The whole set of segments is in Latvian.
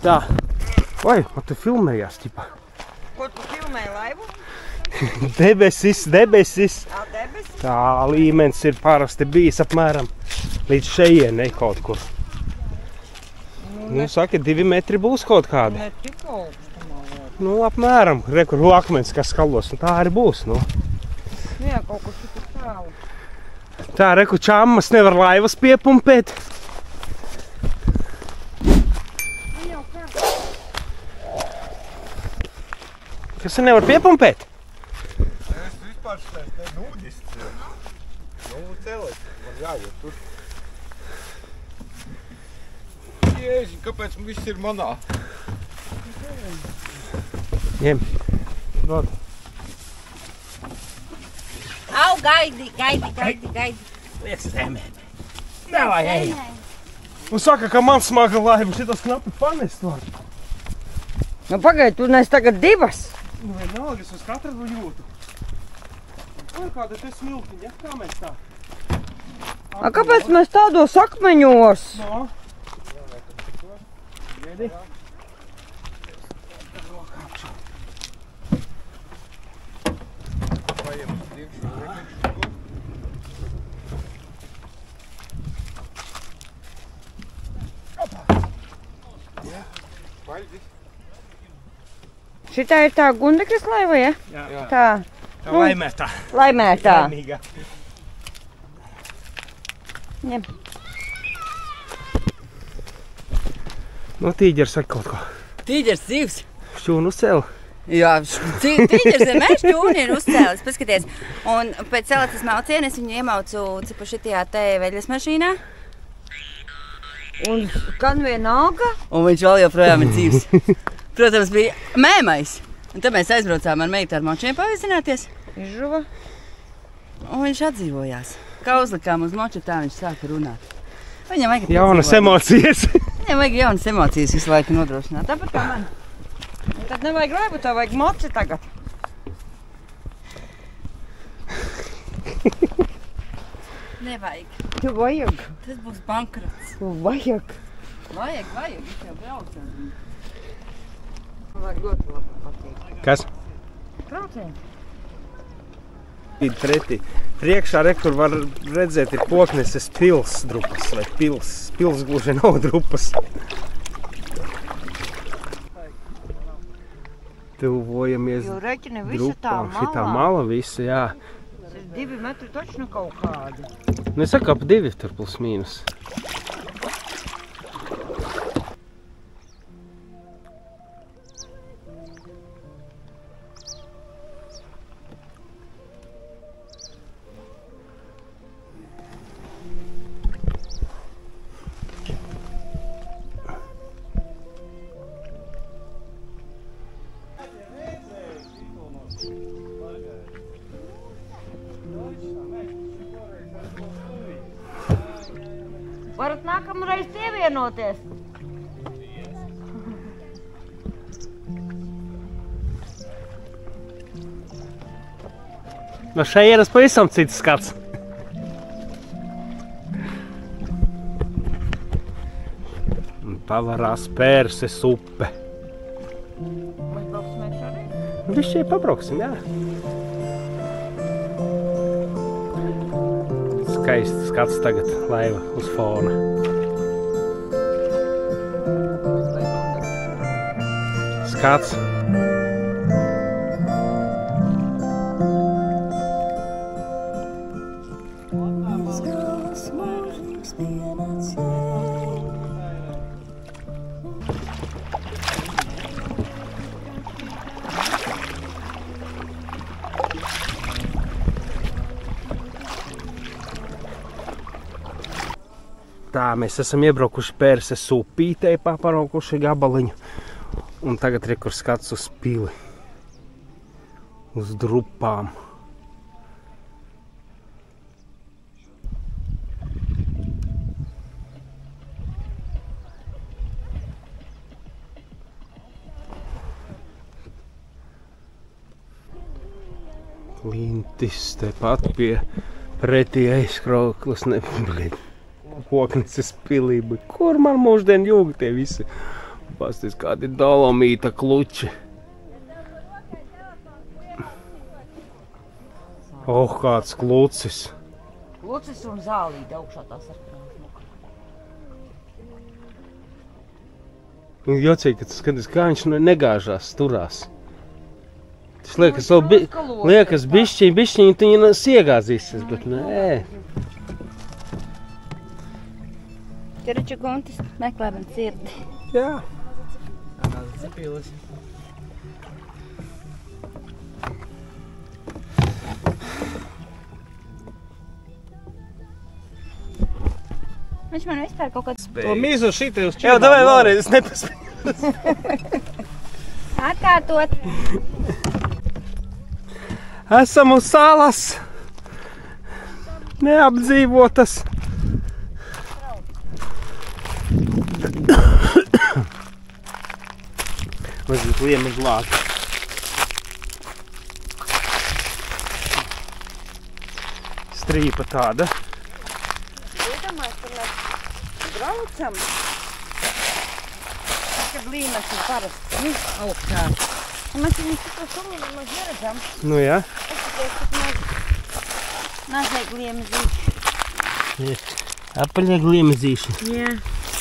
Tā. Vai, man tu filmējās, ķipā. Ko tu filmēji laivu? Debesis. Debesis? Tā līmenis ir parasti bijis apmēram līdz šejienei kaut kur. Nu, saka, 2 metri būs kaut kādi. Ne tik augstu. Nu, apmēram. Re, kur akmens, kas skalos, un tā arī būs, nu. Jā, kaut kur tik tālu. Tā, re, kur čammas nevar laivas piepumpēt. Kas nevar piepumpēt? Es vispār šitais te nūdists. Nu, celēt. Man jāiet tur. Jēži, kāpēc viss ir manā? Ņem. Dod. Au, gaidi. Liec zemē. Davai, ejam. Un saka, ka man smaga laiva, šitas knapi panest var. Nu, pagaid, tu nes tagad 2. Nu, vienalga, es uz katru jūtu. Vai kāda te smiltiņa, kā mēs tā? A, kāpēc mēs tādos akmeņos? No. Viedi. Šitā ir tā Gundekas laiva, ja? Jā. Tā. Tā laimētā. Laimētā. Laimīga. Ņem. Nu, tīģers saka kaut ko. Tīģers dzīvs. Šķūnu uzcēla. Jā, tīģers vienmēr šķūni ir uzcēlis, paskaties. Un pēc celatas mauciena es viņu iemaucu cipa šitijā te veļas mašīnā. Un skan vienalga. Un viņš vēl joprojām ir dzīvs. Protams, bija mēmais. Un tad mēs aizbraucām ar meitu ar močiem pavizināties. Izžuva. Un viņš atdzīvojās. Kā uzlikām uz moču, tā viņš sāka runāt. Viņam vajag Jaunas emocijas. Viņam vajag jaunas emocijas visu laiku nodrošināt. Tāpat kā man. Un tad nevajag laivu, tā vajag moci tagad. Nevajag. Tu vajag. Tas būs bankrots. Tu vajag. Vajag. Viņš jau braucam. Vajag ļoti labi patīk. Kas? Trauciņi. Pretī. Priekšā, re, kur var redzēt, ir Pokneses pils drupas, vai pils. Pils gluži nav drupas. Tuvojamies Jo reķini visa tā drupām. malā. Šitā mala visa, jā. Tas ir 2 metri taču kaut kādi. Nu, es saku, ap 2 tur plus mīnus. Varat nākamreiz pievienoties. No šejienes pavisam cits skats. Un pavarās Pērses upe. Mēs brauksimies arī. Viss šeit pabrauksim, jā. Skaists skats tagad laiva uz fona. Skats. Tā, mēs esam iebraukuši Pērses upītei, paparaukuši gabaliņu. Un tagad re, kur skats uz pili. Uz drupām. Lintis tepat pie pretī aizkrauklas. Kokneses pilī, bet kur man mūždien jūg tie visi? Pasties, kādi dolomīta kluči. Kāds klucis. Klucis un zālīte augšā tā sarkanā. Jocīgi, ka tu skaties, kā viņš negāžās, turās. Tas liekas bišķiņ, tu viņa iegāzīsies, bet nē. Tiraču guntis meklējam cirdi. Jā. Zepīlis. Viņš man vispār kaut kāds... To mīzu šitie uz čīmām. Jā, davai vēlreiz, es nepaspēju. Atkārtot. Esam uz salas. Neapdzīvotas. Mazliet liema glāti. Strīpa tāda. Iedomājies, ka mēs braucam. Kad līmes ir parasti augstā. Un mēs viņu tikko soli nemaz neredzam. Nu jā. Es tikai mazliet gliemezīši. Apaļie gliemezīši. Jā.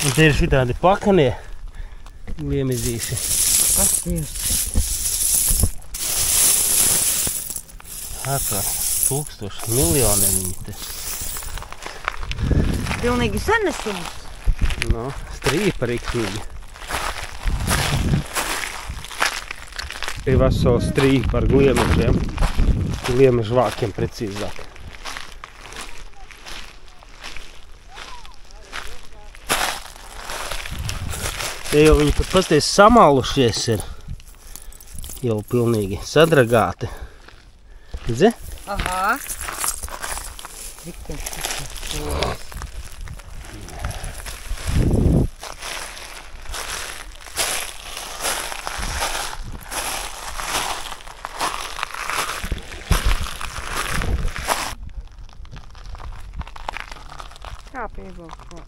Un te ir šitādi pakanie gliemezīši. Kas Dievs? Ārprāt, 1000 miljoni viņi te. Pilnīgi senesums. No, strīpa riktīgi. Ir vesela strīpa ar gliemežiem. Gliemežu vākiem precīzāk. Te jau viņi pat pasties samalušies ir. Jau pilnīgi sadragāti. Redzi? Aha. Kā pievilkt ko?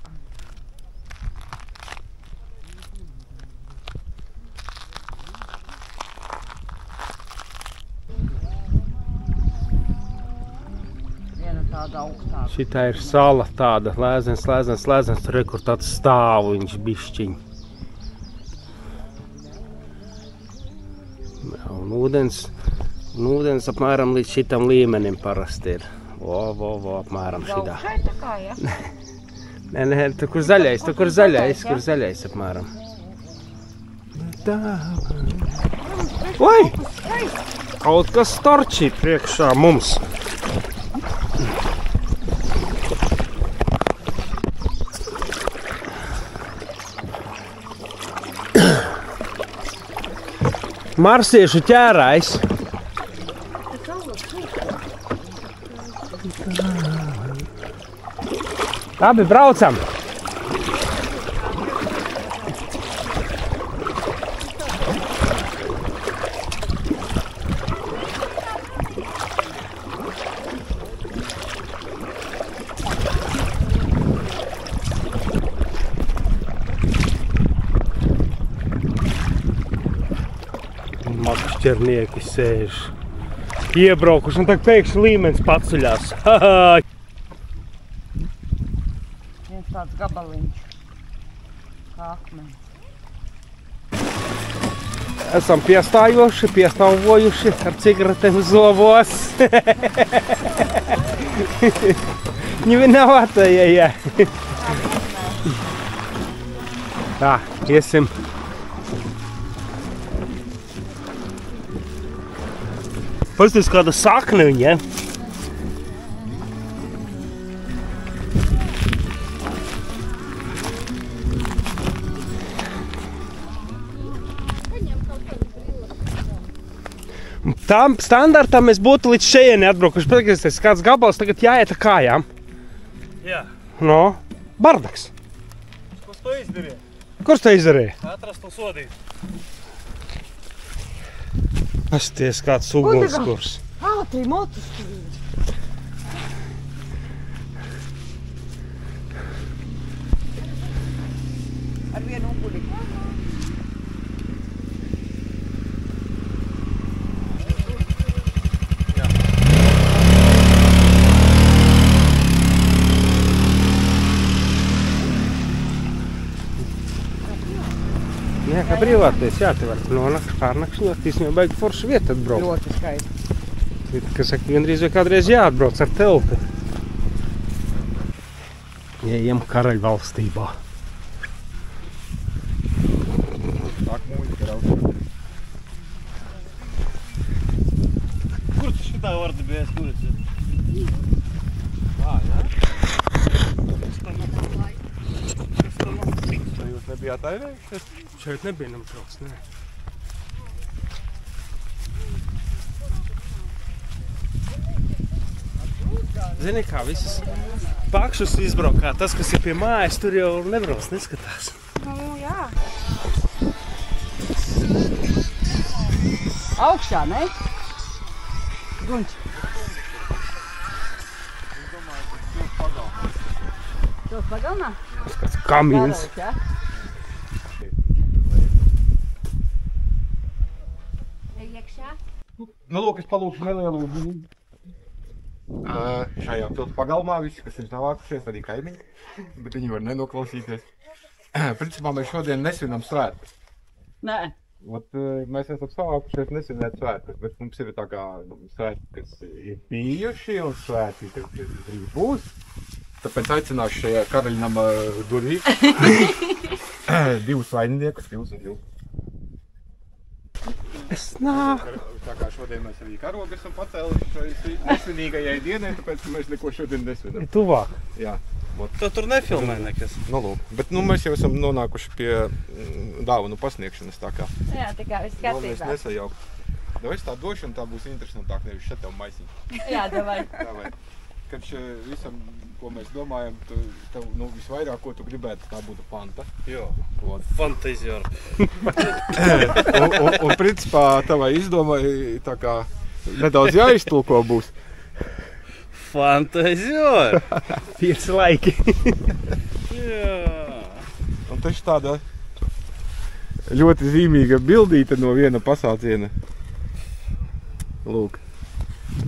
Šitā ir sala tāda, lēzens, tur kur tāds stāvu viņš bišķiņ. Un ūdens apmēram līdz šitam līmenim parasti ir. Apmēram šitā. Šeit tā kā, ja? Nē, tur kur zaļais apmēram. Oi! Kaut kas torčī priekšā mums. Marsiešu ķērājs. Labi, braucam. Makšķernieki sēž. Iebraukuši un tagad pēkšņi līmenis paceļās. Viens tāds gabaliņš. Kā akmens. Esam piestāvojuši ar cigaretēm zobos. Не виновата я. Tā, iesim. Pasties kāda sakne viņa, ja? Tam standartam mēs būtu līdz šejieni atbraukuši. Paskaties, kāds gabals tagad jāiet ar kājām. Jā. No, bardaks. Kurš to izdarīja? Kurš to izdarīja? Atrast un sodīt. Pasties, kāds ugunskurs. Ātri motus tur ir. Ar vienu uguni. Nē, kā brīvāties, jā, te var pārnakšņot, īstenībā baigi forša vieta atbraukt. Ļoti skaisti. Kas saka, gandrīz vai kādreiz jāatbrauc ar telti. Ejam Karaļvalstībā. Sāk mūļi graut. Kur tu šitā vardi bijis, kur tu? Vai jūs nebijāt airējušies? Šeit nebija namtrauc, nē. Zini kā, visas pakšus izbraukā, tas, kas ir pie mājas, tur jau nebrauc, neskatās. Nu, jā. Augšā, ne? Gunč. Tu pagalmā? Tas kāds kamīns. Pārāk, jā? Iekšā. Nu, lūk, es palūkšu nelielu šajā piltu pagalmā, visi, kas ir savākušies, arī kaimiņi, bet viņi var nenoklausīties. Principā mēs šodien nesvinam svētkus. Nē. Mēs esam savākušies nesvinēt svētkus, bet mums ir tā kā svētki, kas ir bijuši un svētki, kas drīz būs. Tāpēc aicināšu šajā Karaļnama durvī divus vaininiekus, jūs un jūs. Es nāku. Tā kā šodien mēs arī karogu esam pacēluši šai nesvinīgajai dienai, tāpēc mēs neko šodien nesvinam. Tuvāk. Jā. Tu tur nefilmē nekas. Nu, lūk. Bet mēs jau esam nonākuši pie dāvanu pasniegšanas, tā kā. Jā, tā kā viss Galvenais kārtībā. nesajaukt. Davai tā došu un tā būs interesantāk, nevis šeit tev maisiņi. Jā, davai. Davai. Kad visam, ko mēs domājam, tev visvairāk, ko tu gribētu, tā būtu fanta. Jo, fantazijāra. Un principā tavai izdomai tā kā nedaudz jāiztulko būs. Fantazijāra? Pieci laiki. Jā. Un taču tāda ļoti zīmīga bildīte no viena pasāciena. Lūk.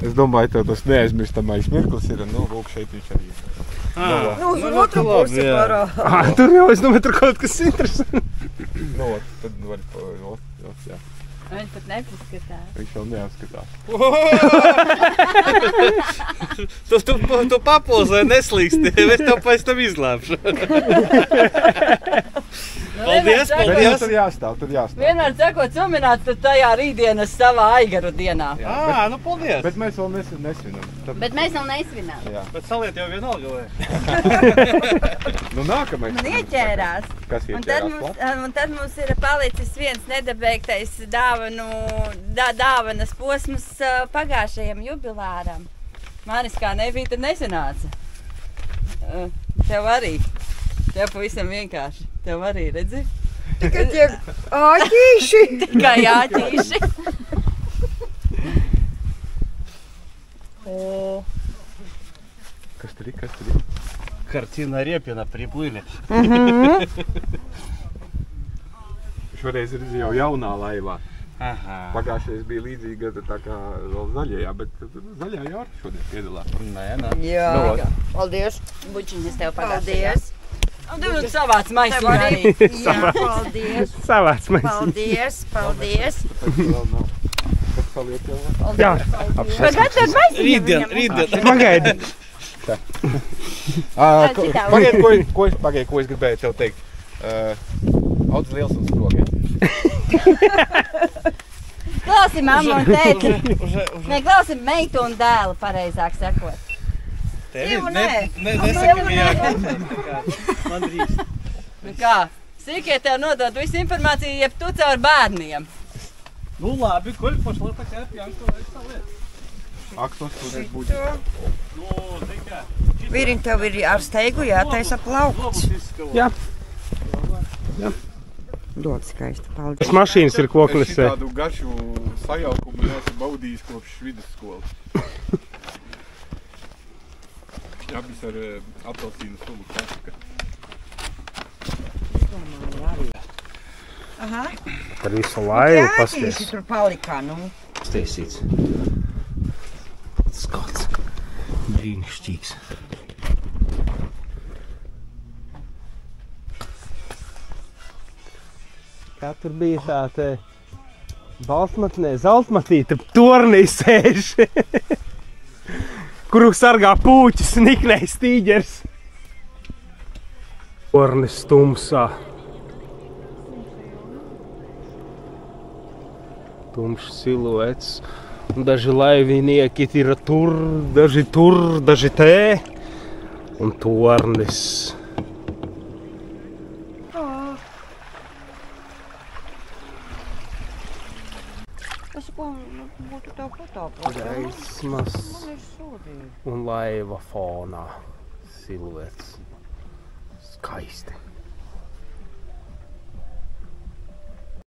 Es domāju, tev tas neaizmirstamais mirklis ir, nu, lūk, šeit viņš arī ir. Nu, uz otru pusi parā. Tur jau, es domāju, tur kaut kas interesants. Nu, tad vari jā. Viņš pat nepaskatās. Viņš vēl neapskatās. Tu papulzē neslīksti, es tev pēc tam izglābšu. Paldies, Bet paldies. tur jāstāv. Vienmēr sakot sumināt, tad tajā rītdienas savā aigaru dienā. Nu paldies. Bet mēs vēl nesvinam. Bet mēs vēl neizvinām. Jā. Bet saliet jau vienalga, vai? Nu, nākamais. Un ieķērās. Kas Un ieķērās? tad mums ir palicis viens nedabeigtais dāvanas posms pagājušajam jubilāram. Manis kā nebija, tad nesanāca. Tev arī. Tev pavisam vienkārši. Tev arī, redzi? Tikai tie āķīši. Tikai jāķīši. Kas tur ir? Картина Репина приплыли. Šoreiz ir jau jaunā laivā. Aha. Pagājušais bija līdzīga tā kā vēl zaļajā, bet zaļā jau arī šodien piedalās. Nē. Jā. Nu, Paldies. Bučiņas tev pagājušajā. Un tu savāc maisiņu arī. Jā, paldies, Savāds mēs. paldies. Tāpēc vēl nav. Kas paliek jau? Jā, Pagājušajā maisiņu. Rītdien. pagaidi. Pagaid, ko es gribēju tev teikt. Auds liels un sprogiem. Klausi mammu un tēti. Nē, klausi meitu un dēlu, pareizāk sakot. Man drīz. Nu kā? Sīkie tev nodod visu informāciju, jeb tu caur bērniem. Nu labi, koļ pošla tā kā pjanko vairs tā lieta. Aktos, kādreiz būtu. Nu, zini kā. Vīriņ, tev ir ar steigu jātaisa plaukts. Jā. Ļoti skaisti, Tas paldies. mašīnas ir Es koklisē. šitādu garšu sajaukumu neesmu baudījis kopš vidusskolas. Šņabis ar apelsīnu sulu klasika. Aha. Ar visu laivu Ķētīši pasties. tur palikā, nu. Stiesīts. Skats. Brīnišķīgs. Kā tur bija tā te baltmatnē, zeltmatīte tornī sēž, kuru sargā pūķis, niknējs tīģers. Tornis tumsā. Tumšs siluets. Un daži laivinieki ir tur, daži te. Un tornis. Es būtu tev fotoprotā. Gaismas un laiva fonā siluets. Skaisti.